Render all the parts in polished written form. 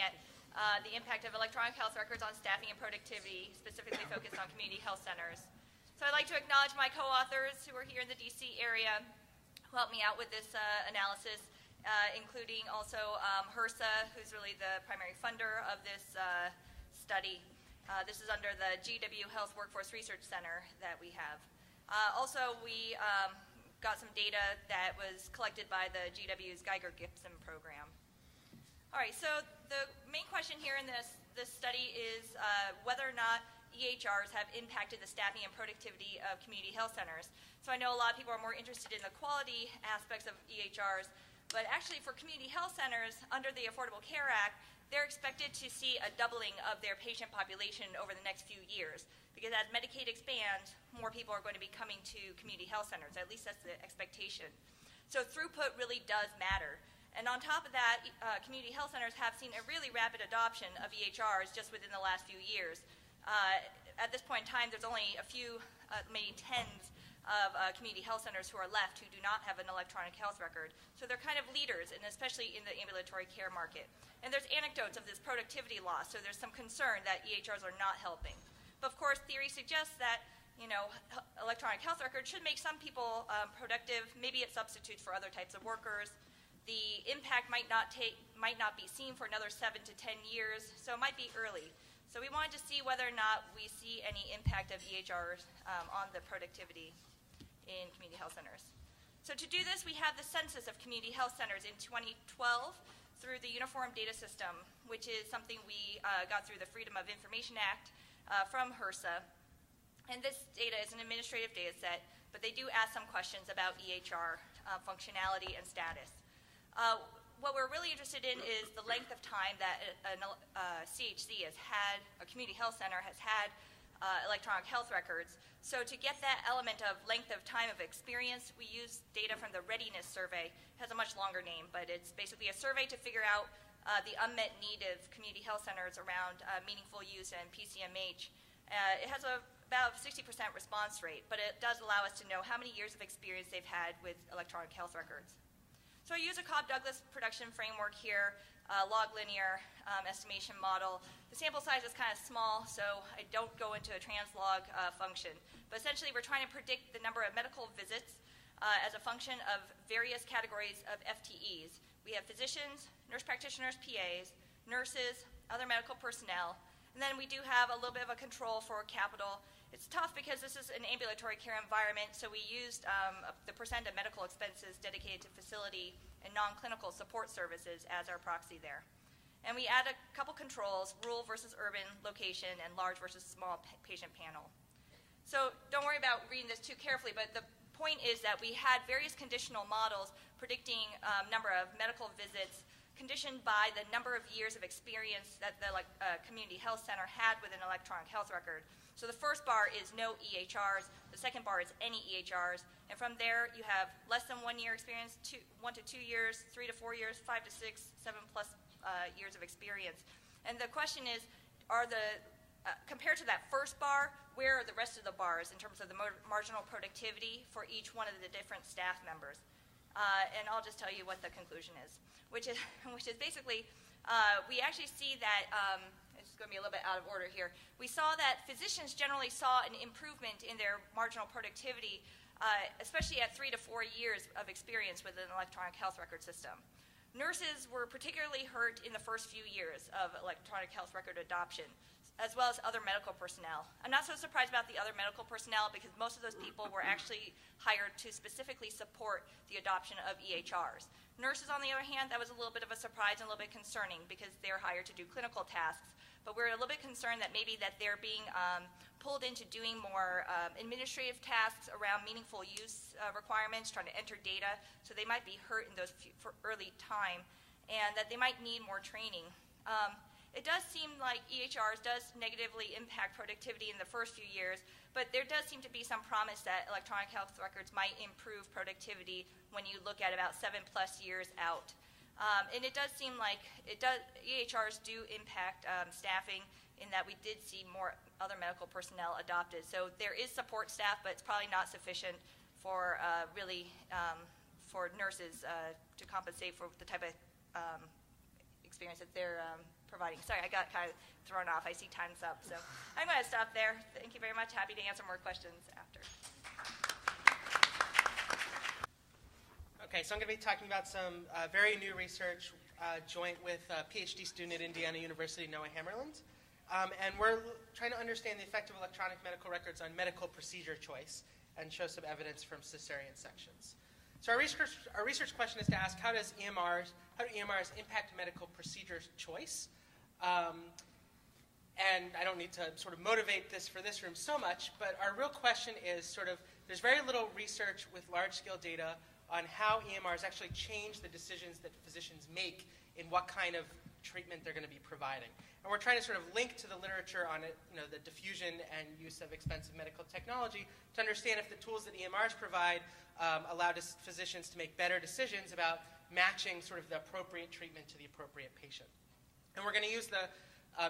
at the impact of electronic health records on staffing and productivity, specifically focused on community health centers. So I'd like to acknowledge my co-authors who are here in the DC area who helped me out with this analysis, including also HRSA, who's really the primary funder of this study. This is under the GW Health Workforce Research Center that we have. Also, we got some data that was collected by the GW's Geiger-Gibson program. All right, so the main question here in this study is whether or not EHRs have impacted the staffing and productivity of community health centers. So I know a lot of people are more interested in the quality aspects of EHRs, but actually for community health centers under the Affordable Care Act, they're expected to see a doubling of their patient population over the next few years, because as Medicaid expands, more people are going to be coming to community health centers. At least that's the expectation. So throughput really does matter. And on top of that, community health centers have seen a really rapid adoption of EHRs just within the last few years. At this point in time, there's only a few, maybe tens of community health centers who are left who do not have an electronic health record. So they're kind of leaders, and especially in the ambulatory care market. And there's anecdotes of this productivity loss, so there's some concern that EHRs are not helping. But of course, theory suggests that electronic health records should make some people productive. Maybe it substitutes for other types of workers. The impact might not be seen for another 7 to 10 years, so it might be early. So we wanted to see whether or not we see any impact of EHRs on the productivity in community health centers. So to do this, we have the census of community health centers in 2012 through the Uniform Data System, which is something we got through the Freedom of Information Act from HRSA. And this data is an administrative data set, but they do ask some questions about EHR functionality and status. What we're really interested in is the length of time that a CHC has had, a community health center has had electronic health records. So to get that element of length of time of experience, we use data from the Readiness Survey. It has a much longer name, but it's basically a survey to figure out the unmet need of community health centers around meaningful use and PCMH. It has about a 60% response rate, but it does allow us to know how many years of experience they've had with electronic health records. So I use a Cobb-Douglas production framework here, log linear estimation model. The sample size is kind of small, so I don't go into a translog function. But essentially, we're trying to predict the number of medical visits as a function of various categories of FTEs. We have physicians, nurse practitioners, PAs, nurses, other medical personnel, and then we do have a little bit of a control for capital. It's tough because this is an ambulatory care environment, so we used the percent of medical expenses dedicated to facility and non-clinical support services as our proxy there. And we add a couple controls, rural versus urban location and large versus small patient panel. So don't worry about reading this too carefully, but the point is that we had various conditional models predicting number of medical visits conditioned by the number of years of experience that the community health center had with an electronic health record. So the first bar is no EHRs, the second bar is any EHRs, and from there you have less than 1 year experience, 1 to 2 years, 3 to 4 years, 5 to 6, 7 plus years of experience. And the question is, compared to that first bar, where are the rest of the bars in terms of the marginal productivity for each one of the different staff members? And I'll just tell you what the conclusion is, which is basically, we actually see that, it's going to be a little bit out of order here. We saw that physicians generally saw an improvement in their marginal productivity, especially at 3 to 4 years of experience with an electronic health record system. Nurses were particularly hurt in the first few years of electronic health record adoption, as well as other medical personnel. I'm not so surprised about the other medical personnel because most of those people were actually hired to specifically support the adoption of EHRs. Nurses, on the other hand, that was a little bit of a surprise and a little bit concerning because they're hired to do clinical tasks. But we're a little bit concerned that maybe that they're being pulled into doing more administrative tasks around meaningful use requirements, trying to enter data, so they might be hurt in those for early time, and that they might need more training. It does seem like EHRs does negatively impact productivity in the first few years, but there does seem to be some promise that electronic health records might improve productivity when you look at about 7+ years out. And it does seem like EHRs do impact staffing in that we did see more other medical personnel adopted. So there is support staff, but it's probably not sufficient for for nurses to compensate for the type of experience that they're providing. Sorry, I got kind of thrown off. I see time's up, so I'm going to stop there. Thank you very much. Happy to answer more questions after. Okay, so I'm going to be talking about some very new research joint with a PhD student at Indiana University, Noah Hammerland. And we're trying to understand the effect of electronic medical records on medical procedure choice and show some evidence from cesarean sections. So our research question is to ask, how do EMRs impact medical procedure choice? And I don't need to sort of motivate this for this room so much, but our real question is sort of, there's very little research with large-scale data on how EMRs actually change the decisions that physicians make in what kind of treatment they're going to be providing. And we're trying to sort of link to the literature on it, the diffusion and use of expensive medical technology to understand if the tools that EMRs provide allow physicians to make better decisions about matching sort of the appropriate treatment to the appropriate patient. And we're going to use the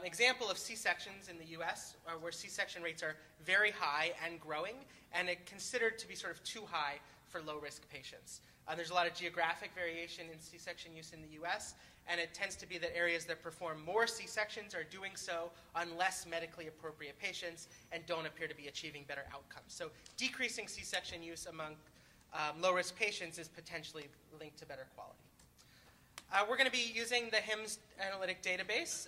example of C-sections in the U.S., where C-section rates are very high and growing, and it's considered to be sort of too high for low-risk patients. There's a lot of geographic variation in C-section use in the U.S., and it tends to be that areas that perform more C-sections are doing so on less medically appropriate patients and don't appear to be achieving better outcomes. So decreasing C-section use among low-risk patients is potentially linked to better quality. We're going to be using the HIMSS analytic database,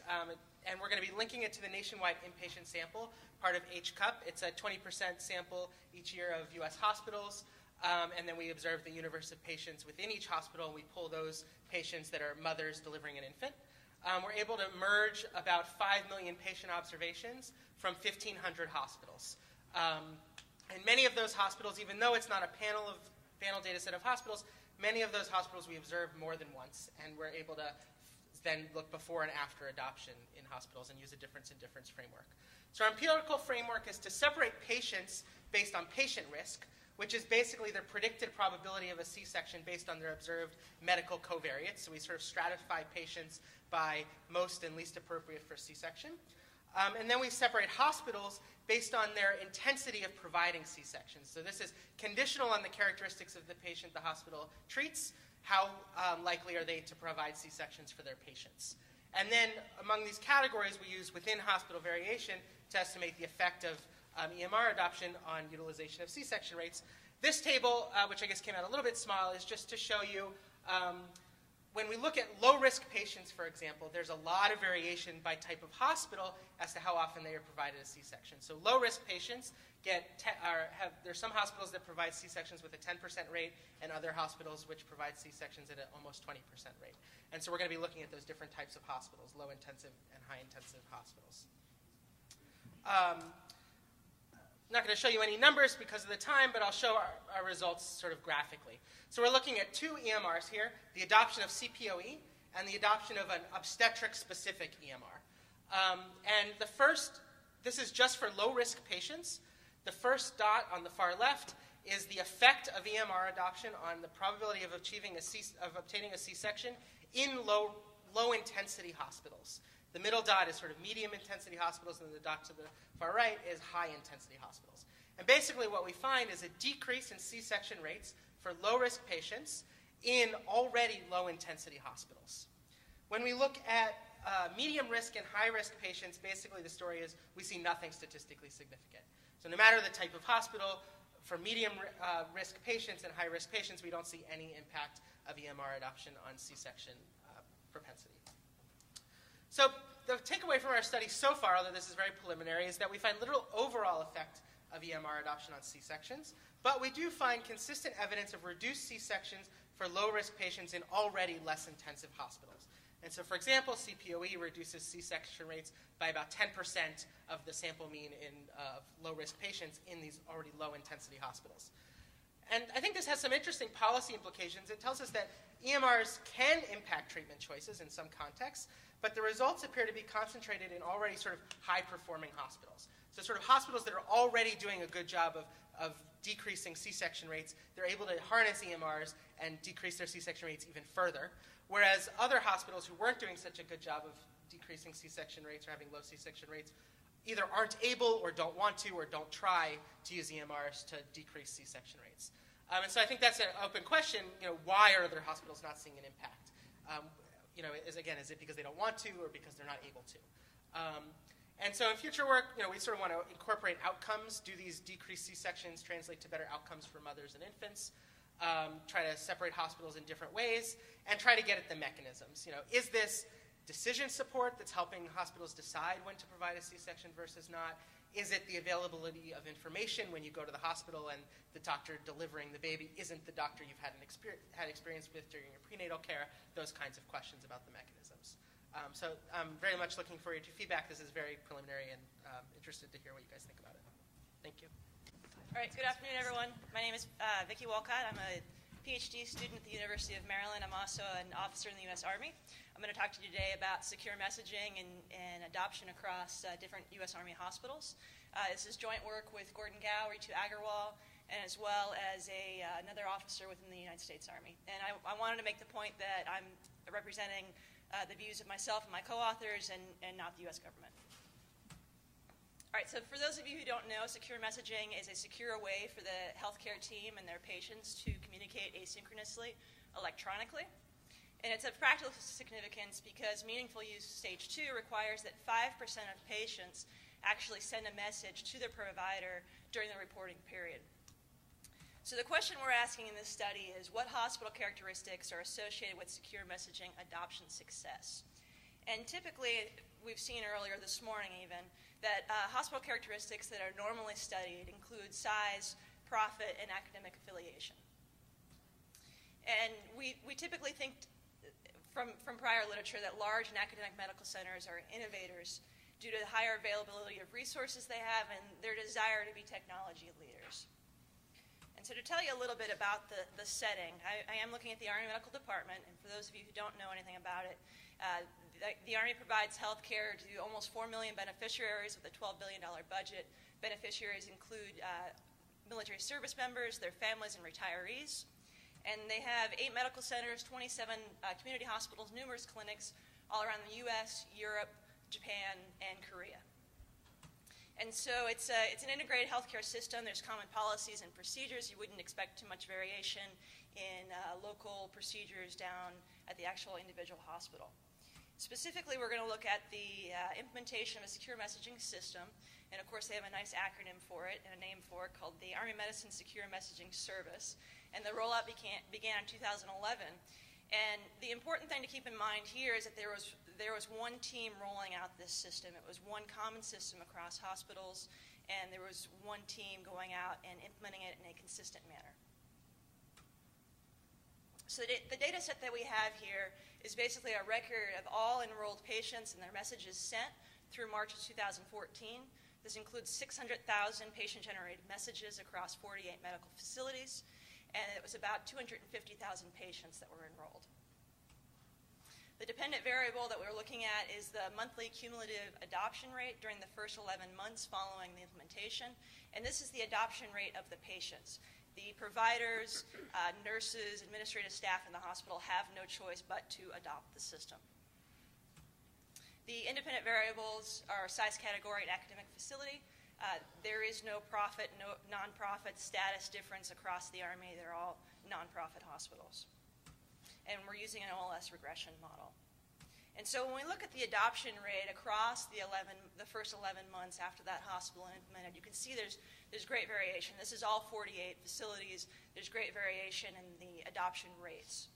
and we're going to be linking it to the nationwide inpatient sample, part of HCUP. It's a 20% sample each year of U.S. hospitals. And then we observe the universe of patients within each hospital, and we pull those patients that are mothers delivering an infant. We're able to merge about 5 million patient observations from 1,500 hospitals. And many of those hospitals, even though it's not a panel data set of hospitals, many of those hospitals we observe more than once, and we're able to then look before and after adoption in hospitals and use a difference in difference framework. So our empirical framework is to separate patients based on patient risk, which is basically their predicted probability of a C-section based on their observed medical covariates. So we sort of stratify patients by most and least appropriate for C-section. And then we separate hospitals based on their intensity of providing C-sections. So this is conditional on the characteristics of the patient the hospital treats. How likely are they to provide C-sections for their patients? And then among these categories, we use within hospital variation to estimate the effect of EMR adoption on utilization of C-section rates. This table, which I guess came out a little bit small, is just to show you when we look at low-risk patients, for example, there's a lot of variation by type of hospital as to how often they are provided a C-section. So low-risk patients there's some hospitals that provide C-sections with a 10% rate and other hospitals which provide C-sections at an almost 20% rate. And so we're going to be looking at those different types of hospitals, low-intensive and high-intensive hospitals. I'm not going to show you any numbers because of the time, but I'll show our results sort of graphically. So we're looking at two EMRs here, the adoption of CPOE and the adoption of an obstetric-specific EMR. And this is just for low-risk patients. The first dot on the far left is the effect of EMR adoption on the probability of obtaining a C-section in low-intensity hospitals. The middle dot is sort of medium-intensity hospitals, and the dot to the far right is high-intensity hospitals. And basically what we find is a decrease in C-section rates for low-risk patients in already low-intensity hospitals. When we look at medium-risk and high-risk patients, basically the story is we see nothing statistically significant. So no matter the type of hospital, for medium-risk patients and high-risk patients, we don't see any impact of EMR adoption on C-section propensity. So the takeaway from our study so far, although this is very preliminary, is that we find little overall effect of EMR adoption on C-sections, but we do find consistent evidence of reduced C-sections for low-risk patients in already less intensive hospitals. And so, for example, CPOE reduces C-section rates by about 10% of the sample mean in low-risk patients in these already low-intensity hospitals. And I think this has some interesting policy implications. It tells us that EMRs can impact treatment choices in some contexts, but the results appear to be concentrated in already sort of high-performing hospitals. So sort of hospitals that are already doing a good job of decreasing C-section rates, they're able to harness EMRs and decrease their C-section rates even further, whereas other hospitals who weren't doing such a good job of decreasing C-section rates or having low C-section rates either aren't able or don't want to or don't try to use EMRs to decrease C-section rates. And so I think that's an open question. Why are other hospitals not seeing an impact? is it because they don't want to or because they're not able to? And so in future work, we sort of want to incorporate outcomes. Do these decreased C-sections translate to better outcomes for mothers and infants? Try to separate hospitals in different ways, and try to get at the mechanisms. Is this decision support that's helping hospitals decide when to provide a C-section versus not? Is it the availability of information when you go to the hospital and the doctor delivering the baby isn't the doctor you've had experience with during your prenatal care? Those kinds of questions about the mechanisms. So I'm very much looking forward to feedback. This is very preliminary, and interested to hear what you guys think about it. Thank you. All right, good afternoon, everyone. My name is Vicki Walcott. I'm a PhD student at the University of Maryland. I'm also an officer in the U.S. Army. I'm going to talk to you today about secure messaging and adoption across different U.S. Army hospitals. This is joint work with Gordon Gow, Ritu Agarwal, and as well as another officer within the United States Army. And I wanted to make the point that I'm representing the views of myself and my co-authors and not the U.S. government. All right, so for those of you who don't know, secure messaging is a secure way for the healthcare team and their patients to communicate asynchronously, electronically. And it's of practical significance because meaningful use stage 2 requires that 5% of patients actually send a message to their provider during the reporting period. So the question we're asking in this study is, what hospital characteristics are associated with secure messaging adoption success? And typically, we've seen earlier this morning even, that hospital characteristics that are normally studied include size, profit, and academic affiliation. And we typically think from prior literature that large and academic medical centers are innovators due to the higher availability of resources they have and their desire to be technology leaders. And so to tell you a little bit about the setting, I am looking at the Army Medical Department, and for those of you who don't know anything about it, the Army provides health care to almost 4 million beneficiaries with a $12 billion budget. Beneficiaries include military service members, their families, and retirees. And they have 8 medical centers, 27 community hospitals, numerous clinics all around the U.S., Europe, Japan, and Korea. And so it's an integrated healthcare system. There's common policies and procedures. You wouldn't expect too much variation in local procedures down at the actual individual hospital. Specifically, we're going to look at the implementation of a secure messaging system. And of course, they have a nice acronym for it and a name for it called the Army Medicine Secure Messaging Service. And the rollout began in 2011. And the important thing to keep in mind here is that there was one team rolling out this system. It was one common system across hospitals, and there was one team going out and implementing it in a consistent manner. So the data set that we have here is basically a record of all enrolled patients and their messages sent through March of 2014. This includes 600,000 patient-generated messages across 48 medical facilities, and it was about 250,000 patients that were enrolled. The dependent variable that we're looking at is the monthly cumulative adoption rate during the first 11 months following the implementation, and this is the adoption rate of the patients. The providers, nurses, administrative staff in the hospital have no choice but to adopt the system. The independent variables are size, category, and academic facility. There is no profit, no nonprofit status difference across the Army. They're all nonprofit hospitals. And we're using an OLS regression model. And so when we look at the adoption rate across the first 11 months after that hospital implemented, you can see there's great variation. This is all 48 facilities. There's great variation in the adoption rates.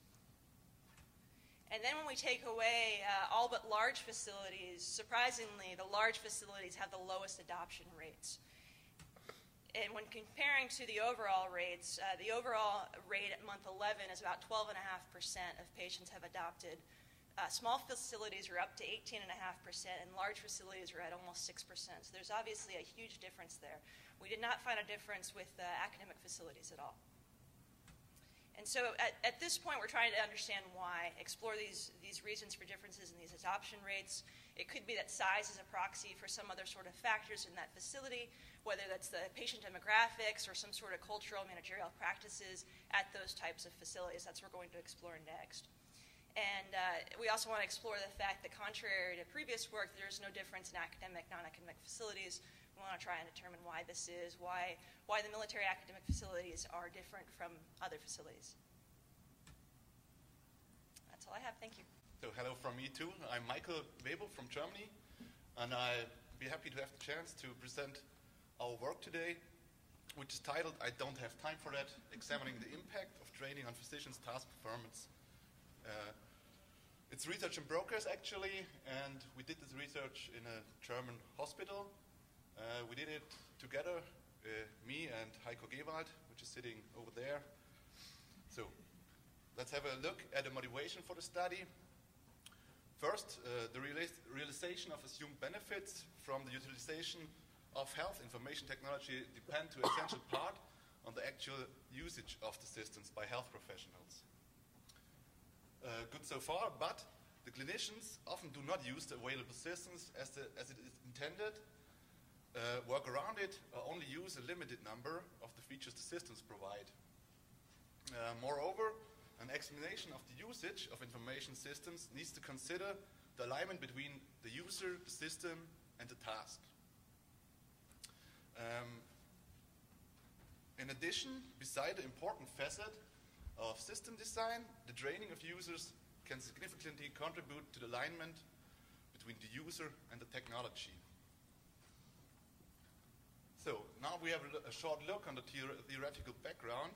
And then when we take away all but large facilities, surprisingly, the large facilities have the lowest adoption rates. And when comparing to the overall rates, the overall rate at month 11 is about 12.5% of patients have adopted. Small facilities are up to 18.5%, and large facilities are at almost 6%. So there's obviously a huge difference there. We did not find a difference with academic facilities at all. And so at this point, we're trying to understand why, explore these reasons for differences in these adoption rates. It could be that size is a proxy for some other sort of factors in that facility, whether that's the patient demographics or some sort of cultural managerial practices at those types of facilities. That's what we're going to explore next. And we also want to explore the fact that contrary to previous work, there's no difference in academic, non-academic facilities. We want to try and determine why this is, why the military academic facilities are different from other facilities. That's all I have. Thank you. So hello from me too. I'm Michael Webel from Germany, and I'll be happy to have the chance to present our work today, which is titled "I Don't Have Time for That: Examining the Impact of Training on Physicians' Task Performance." It's research in progress actually, and we did this research in a German hospital. We did it together, me and Heiko Gewald, which is sitting over there. So let's have a look at the motivation for the study. First, the realization of assumed benefits from the utilization of health information technology depend to essential part on the actual usage of the systems by health professionals. Good so far, but the clinicians often do not use the available systems as it is intended, work around it, or only use a limited number of the features the systems provide. Moreover, an examination of the usage of information systems needs to consider the alignment between the user, the system, and the task. In addition, beside the important facet of system design, the training of users can significantly contribute to the alignment between the user and the technology. So now we have a short look on the theoretical background.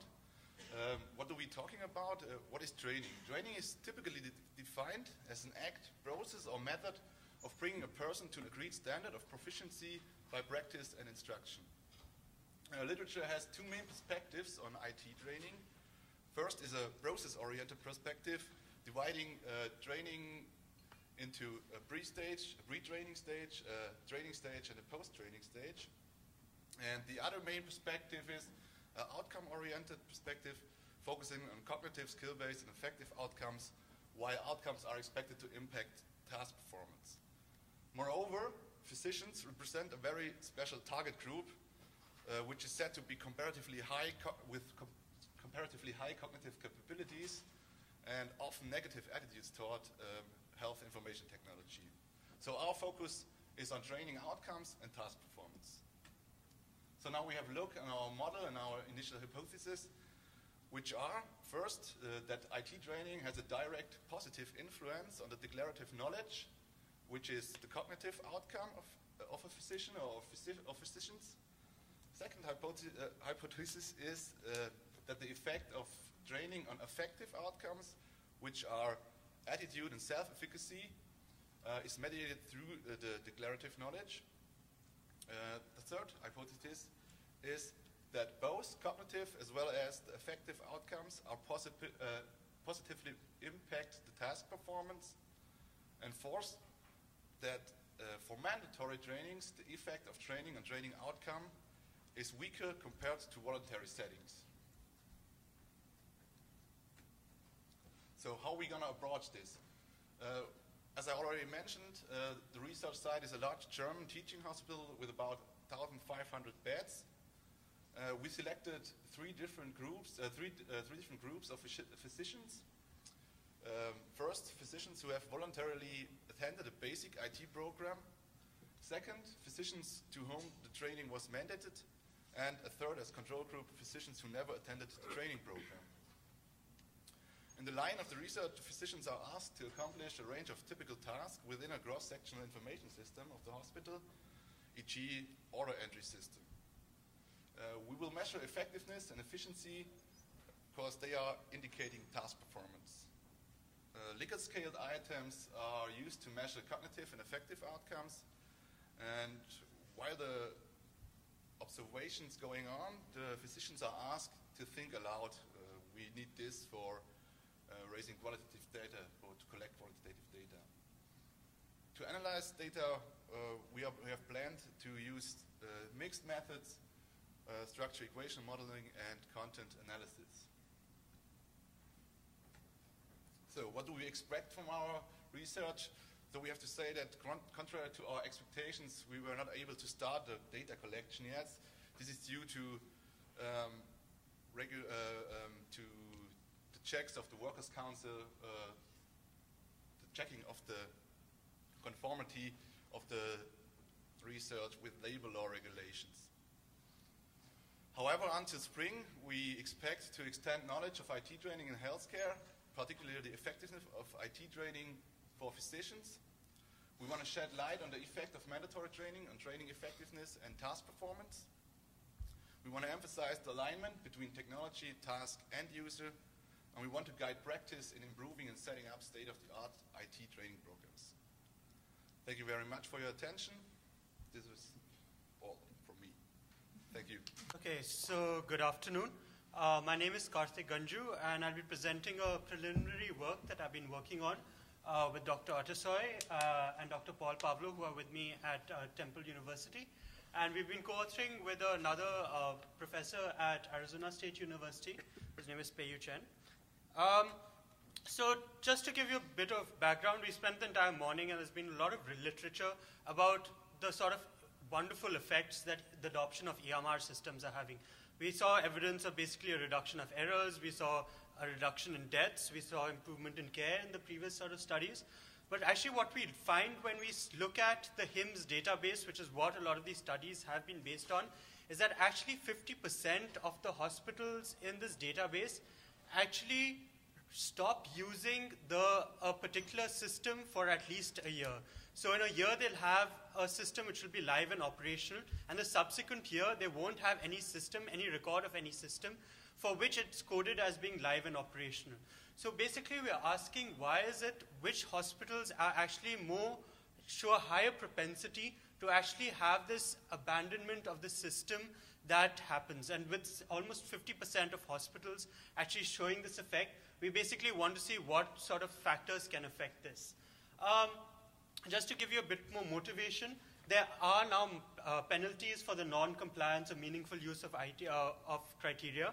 What are we talking about? What is training? Training is typically defined as an act, process, or method of bringing a person to an agreed standard of proficiency by practice and instruction. Literature has two main perspectives on IT training. First is a process-oriented perspective, dividing training into a pre-stage, a pre-training stage, a training stage, and a post-training stage. And the other main perspective is outcome-oriented perspective, focusing on cognitive, skill-based, and effective outcomes, while outcomes are expected to impact task performance. Moreover, physicians represent a very special target group, which is said to be comparatively high comparatively high cognitive capabilities and often negative attitudes toward health information technology. So our focus is on training outcomes and task performance. So now we have a look at our model and our initial hypothesis, which are, first, that IT training has a direct positive influence on the declarative knowledge, which is the cognitive outcome of a physician or of physicians. Second hypothesis is that the effect of training on effective outcomes, which are attitude and self-efficacy, is mediated through the declarative knowledge. The third hypothesis is that both cognitive as well as the effective outcomes are positively impact the task performance. And fourth, that for mandatory trainings, the effect of training and training outcome is weaker compared to voluntary settings. So how are we going to approach this? As I already mentioned, the research site is a large German teaching hospital with about 1,500 beds. We selected three different groups of physicians. First, physicians who have voluntarily attended a basic IT program. Second, physicians to whom the training was mandated. And a third, as control group, physicians who never attended the training program. In the line of the research, physicians are asked to accomplish a range of typical tasks within a cross-sectional information system of the hospital, e.g. order entry system. We will measure effectiveness and efficiency because they are indicating task performance. Likert-scaled items are used to measure cognitive and effective outcomes, and while the observations going on, the physicians are asked to think aloud. We need this for raising qualitative data or to collect quantitative data. To analyze data, we have planned to use mixed methods, structure equation modeling, and content analysis. So what do we expect from our research? So we have to say that contrary to our expectations, we were not able to start the data collection yet. This is due to the checks of the Workers' Council, the checking of the conformity of the research with labor law regulations. However, until spring, we expect to extend knowledge of IT training in healthcare, particularly the effectiveness of IT training for physicians. We want to shed light on the effect of mandatory training on training effectiveness and task performance. We want to emphasize the alignment between technology, task, and user, and we want to guide practice in improving and setting up state-of-the-art IT training programs. Thank you very much for your attention. This was all from me. Thank you. Okay, so good afternoon. My name is Karthik Ganju, and I'll be presenting a preliminary work that I've been working on with Dr. Atasoy and Dr. Paul Pavlo, who are with me at Temple University. And we've been co-authoring with another professor at Arizona State University. His name is Peiyu Chen. So just to give you a bit of background, we spent the entire morning, and there's been a lot of literature about the sort of wonderful effects that the adoption of EMR systems are having. We saw evidence of basically a reduction of errors. We saw a reduction in deaths. We saw improvement in care in the previous sort of studies. But actually what we find when we look at the HIMSS database, which is what a lot of these studies have been based on, is that actually 50% of the hospitals in this database actually stop using a particular system for at least a year. So in a year, they'll have a system which will be live and operational, and the subsequent year, they won't have any system, any record of any system for which it's coded as being live and operational. So basically, we're asking why is it which hospitals are actually show a higher propensity to actually have this abandonment of the system that happens. And with almost 50% of hospitals actually showing this effect, we basically want to see what sort of factors can affect this. Just to give you a bit more motivation, there are now penalties for the non-compliance or meaningful use of criteria,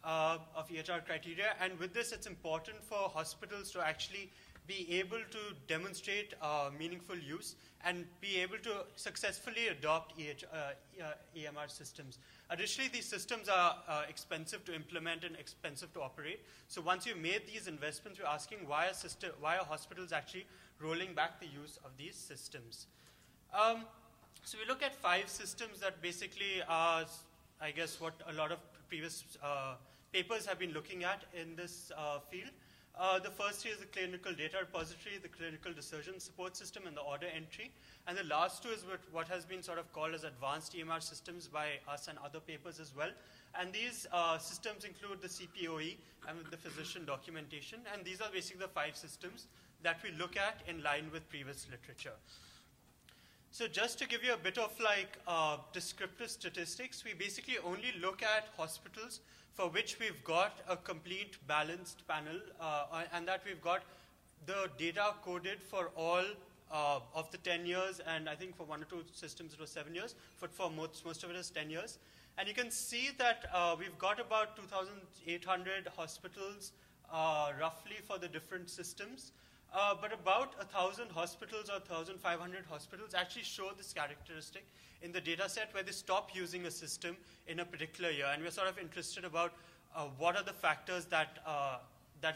of EHR criteria. And with this, it's important for hospitals to actually be able to demonstrate meaningful use and be able to successfully adopt EMR systems. Additionally, these systems are expensive to implement and expensive to operate. So once you've made these investments, we're asking why are hospitals actually rolling back the use of these systems. So we look at 5 systems that basically are, I guess, what a lot of previous papers have been looking at in this field. The first is the clinical data repository, the clinical decision support system, and the order entry. And the last 2 is what has been sort of called as advanced EMR systems by us and other papers as well. And these systems include the CPOE and the physician documentation. And these are basically the 5 systems that we look at in line with previous literature. So just to give you a bit of like descriptive statistics, we basically only look at hospitals for which we've got a complete balanced panel and that we've got the data coded for all of the 10 years, and I think for 1 or 2 systems it was 7 years, but for most of it is 10 years. And you can see that we've got about 2,800 hospitals roughly for the different systems. But about 1,000 hospitals or 1,500 hospitals actually show this characteristic in the data set where they stop using a system in a particular year. And we're sort of interested about what are the factors that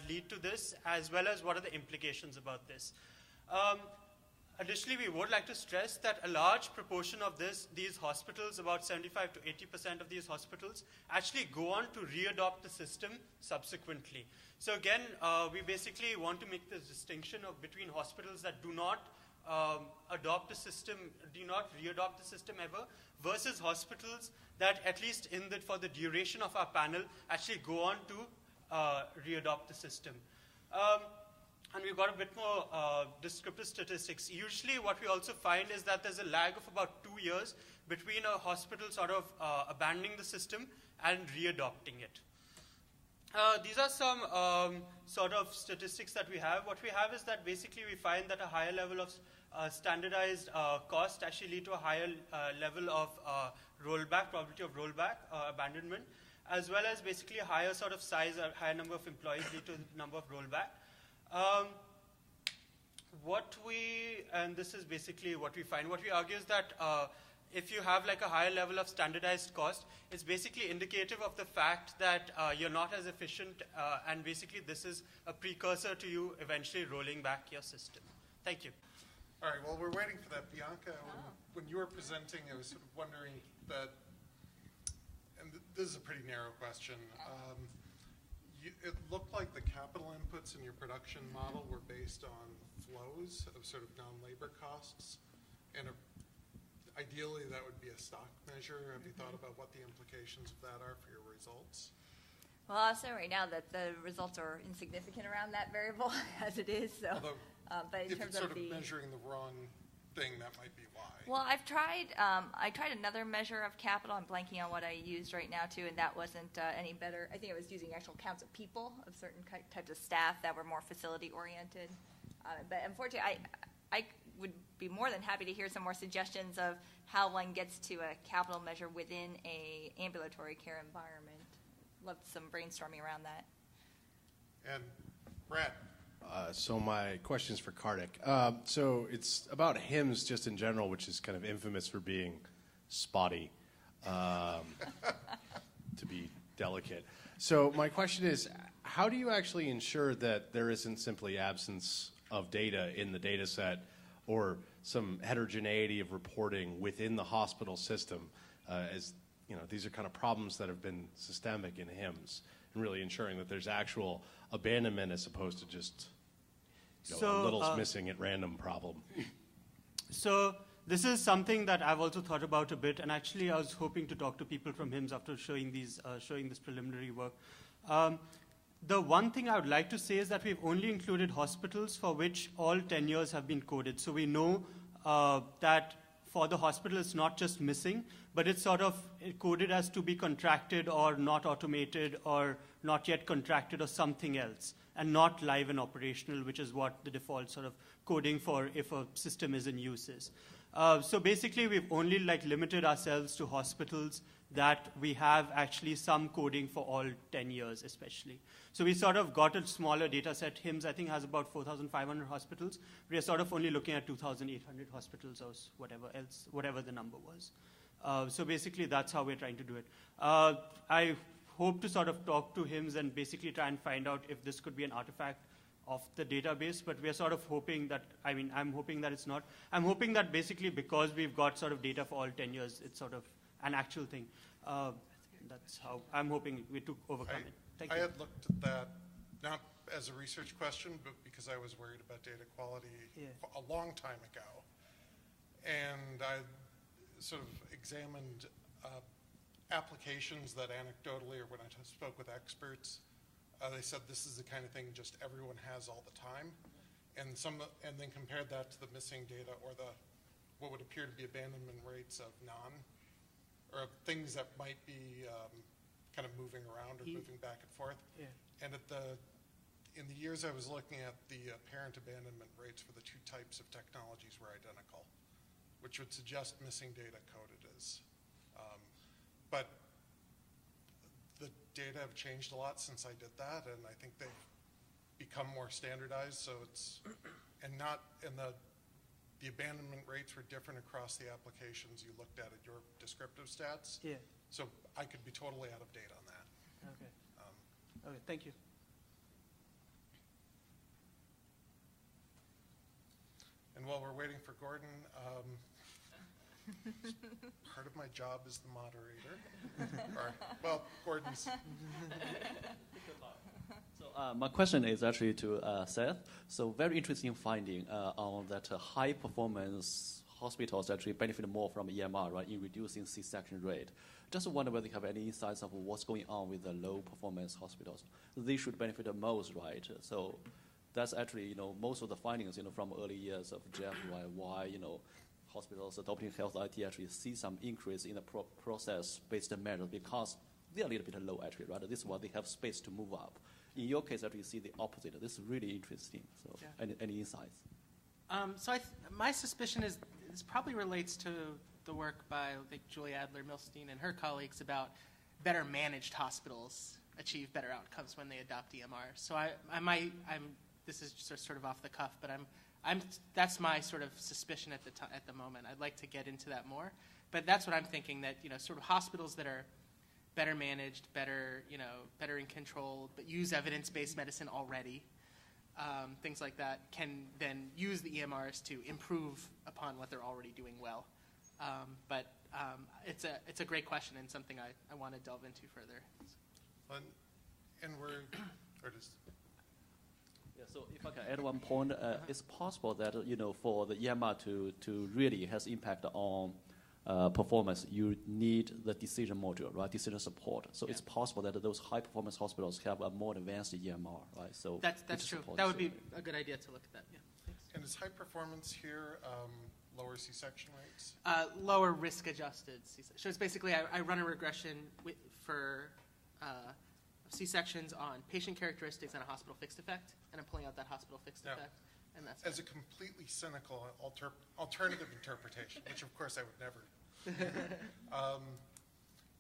lead to this, as well as what are the implications about this. Additionally, we would like to stress that a large proportion of these hospitals, about 75 to 80% of these hospitals, actually go on to re-adopt the system subsequently. So again, we basically want to make this distinction between hospitals that do not adopt the system, do not re-adopt the system ever, versus hospitals that, at least for the duration of our panel, actually go on to re-adopt the system. And we've got a bit more descriptive statistics. Usually what we also find is that there's a lag of about 2 years between a hospital sort of abandoning the system and re-adopting it. These are some sort of statistics that we have. What we have is that basically we find that a higher level of standardized cost actually lead to a higher level of rollback, probability of rollback, abandonment, as well as basically a higher sort of size, a higher number of employees lead to a number of rollback. And this is basically what we find. What we argue is that if you have like a higher level of standardized cost, it's basically indicative of the fact that you're not as efficient, and basically this is a precursor to you eventually rolling back your system. Thank you. All right, well, we're waiting for that. Bianca, when you were presenting, I was sort of wondering that, and this is a pretty narrow question, it looked like the capital inputs in your production model were based on flows of sort of non-labor costs, and ideally that would be a stock measure. Have you thought about what the implications of that are for your results? Well, I'll say right now that the results are insignificant around that variable as it is. So, but in if terms it's sort of of measuring the wrong thing, that might be why. Well, I've tried. I tried another measure of capital. I'm blanking on what I used right now too, and that wasn't any better. I think it was using actual counts of people, of certain types of staff that were more facility oriented. But unfortunately, I would be more than happy to hear some more suggestions of how one gets to a capital measure within a ambulatory care environment. Love some brainstorming around that. And Brad. So my question is for Kartik. So it's about HIMSS just in general, which is kind of infamous for being spotty, to be delicate. So my question is, how do you actually ensure that there isn't simply absence of data in the data set or some heterogeneity of reporting within the hospital system? As you know, these are kind of problems that have been systemic in HIMSS, and really ensuring that there's actual abandonment as opposed to just a little's missing at random problem. So this is something that I've also thought about a bit, and actually I was hoping to talk to people from HIMSS after showing this preliminary work. The one thing I would like to say is that we've only included hospitals for which all tenures have been coded. So we know that for the hospital it's not just missing, but it's sort of coded as to be contracted or not automated or not yet contracted or something else, and not live and operational, which is what the default sort of coding for if a system is in use is. So basically, we've only limited ourselves to hospitals that we have actually some coding for all 10 years, especially. So we sort of got a smaller data set. HIMSS, I think, has about 4,500 hospitals. We are sort of only looking at 2,800 hospitals or whatever the number was. So basically, that's how we're trying to do it. I hope to sort of talk to HIMSS and basically try and find out if this could be an artifact of the database, but we're sort of hoping that, I'm hoping that it's not. I'm hoping that basically because we've got sort of data for all 10 years, it's sort of an actual thing. That's how I'm hoping we to overcome it. Thank you. I had looked at that, not as a research question, but because I was worried about data quality a long time ago. And I sort of examined applications that anecdotally, or when I spoke with experts, they said this is the kind of thing just everyone has all the time, and then compared that to the missing data or what would appear to be abandonment rates of or things that might be kind of moving around or moving back and forth. Yeah. And in the years I was looking at, the apparent abandonment rates for the two types of technologies were identical, which would suggest missing data coded as. But the data have changed a lot since I did that, and I think they've become more standardized. So the abandonment rates were different across the applications you looked at your descriptive stats. Yeah. So I could be totally out of date on that. Okay. Okay. Thank you. And while we're waiting for Gordon, part of my job is the moderator. Well, Gordon's. So my question is actually to Seth. So very interesting finding on that high performance hospitals actually benefit more from EMR, right, in reducing C-section rate. Just wonder whether you have any insights of what's going on with the low performance hospitals. They should benefit the most, right? So that's actually, most of the findings, from early years of Jeff, why hospitals adopting health IT actually see some increase in the process-based measures because they're a little bit low actually, right? This is why they have space to move up. In your case, actually, you see the opposite. This is really interesting. So, yeah. Any insights? So my suspicion is this probably relates to the work by Julie Adler-Milstein and her colleagues about better managed hospitals achieve better outcomes when they adopt EMR. So this is just sort of off the cuff, but that's my sort of suspicion at the moment. I'd like to get into that more, but that's what I'm thinking, that sort of hospitals that are better managed, better in control, but use evidence-based medicine already, things like that, can then use the EMRs to improve upon what they're already doing well. But it's a great question and something I want to delve into further. And we're, or just. Yeah, so if I can add one point, it's possible that for the EMR to really has impact on performance, you need the decision module, right? Decision support. So it's possible that those high performance hospitals have a more advanced EMR, right? So that's true. That would be a good idea to look at that. Yeah. Thanks. And is high performance here lower C-section rates? Lower risk-adjusted C-section. So it's basically I run a regression for C-sections on patient characteristics and a hospital fixed effect, and I'm pulling out that hospital fixed effect. And that's as a completely cynical alternative interpretation, which of course I would never.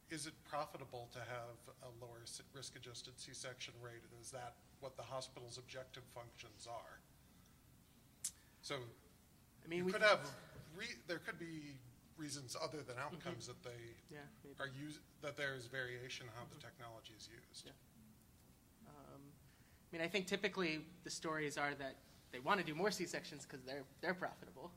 Is it profitable to have a lower risk-adjusted C-section rate, and is that what the hospital's objective functions are? So, I mean, you could have there could be reasons other than outcomes that they are that there is variation in how the technology is used. Yeah. I mean, I think typically the stories are that they want to do more C-sections because they're profitable,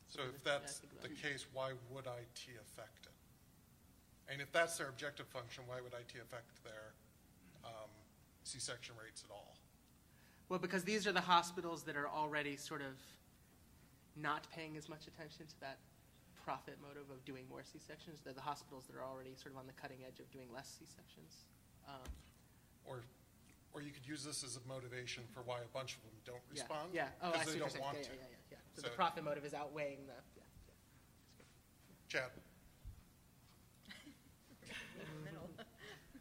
so if that's the case, why would IT affect it? And if that's their objective function, why would IT affect their C-section rates at all? Well, because these are the hospitals that are already sort of not paying as much attention to that profit motive of doing more C-sections. They're the hospitals that are already sort of on the cutting edge of doing less C-sections. Or you could use this as a motivation for why a bunch of them don't respond. Yeah. Oh, I see they what don't you're want saying. to. Yeah. So the profit motive is outweighing the. Chad.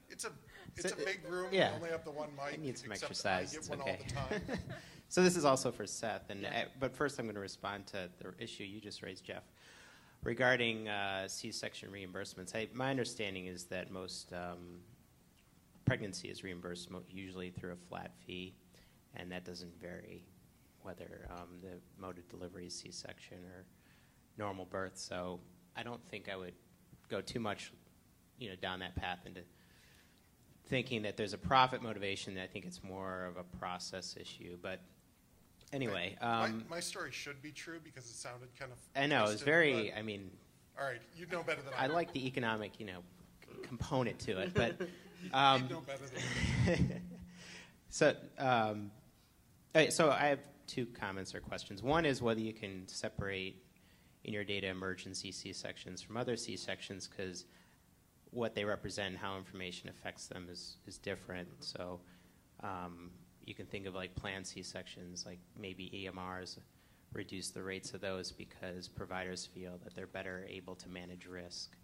It's a big room. Yeah. We only have the one mic. I need some except exercise. I get It's one okay. all the time. So this is also for Seth, but first I'm going to respond to the issue you just raised, Jeff, regarding C-section reimbursements. My understanding is that most pregnancy is reimbursed usually through a flat fee, and that doesn't vary whether the mode of delivery is C-section or normal birth. So I don't think I would go too much, down that path into thinking that there's a profit motivation. I think it's more of a process issue. But anyway, my story should be true because it sounded kind of. I know it's very. All right, you know better than I. I like the economic, component to it, but. You know better than me. So I have two comments or questions. One is whether you can separate in your data emergency C-sections from other C-sections, because what they represent and how information affects them is different. So you can think of like planned C-sections, like maybe EMRs reduce the rates of those because providers feel that they're better able to manage risk,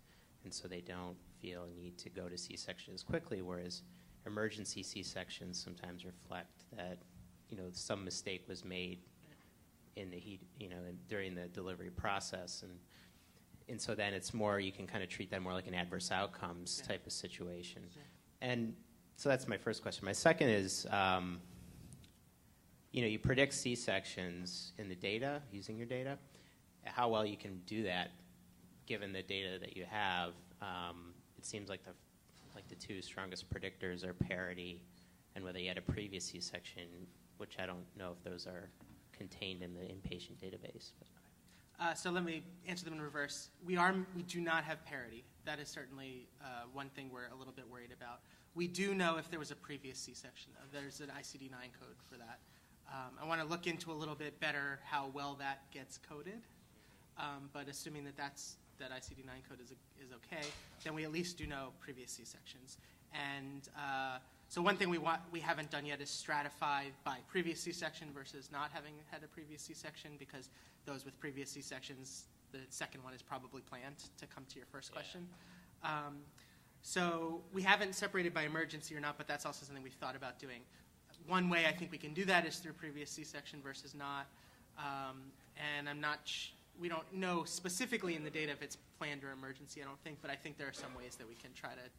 and so they don't feel a need to go to C-section as quickly, whereas emergency C-sections sometimes reflect that, some mistake was made in the heat, during the delivery process, and so then it's more, you can kind of treat that more like an adverse outcomes type of situation. And so that's my first question. My second is, you predict C-sections in the data, using your data, how well you can do that given the data that you have. It seems like the two strongest predictors are parity and whether you had a previous C-section, which I don't know if those are contained in the inpatient database. So let me answer them in reverse. We do not have parity. That is certainly one thing we're a little bit worried about. We do know if there was a previous C-section. There's an ICD-9 code for that. I want to look into a little bit better how well that gets coded. But assuming that that ICD-9 code is okay, then we at least do know previous C-sections. And so one thing we haven't done yet is stratify by previous C-section versus not having had a previous C-section, because those with previous C-sections, the second one is probably planned, to come to your first question. So we haven't separated by emergency or not, but that's also something we've thought about doing. One way I think we can do that is through previous C-section versus not. And we don't know specifically in the data if it's planned or emergency, I don't think, but I think there are some ways that we can try to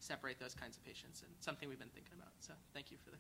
separate those kinds of patients, and something we've been thinking about. So thank you for the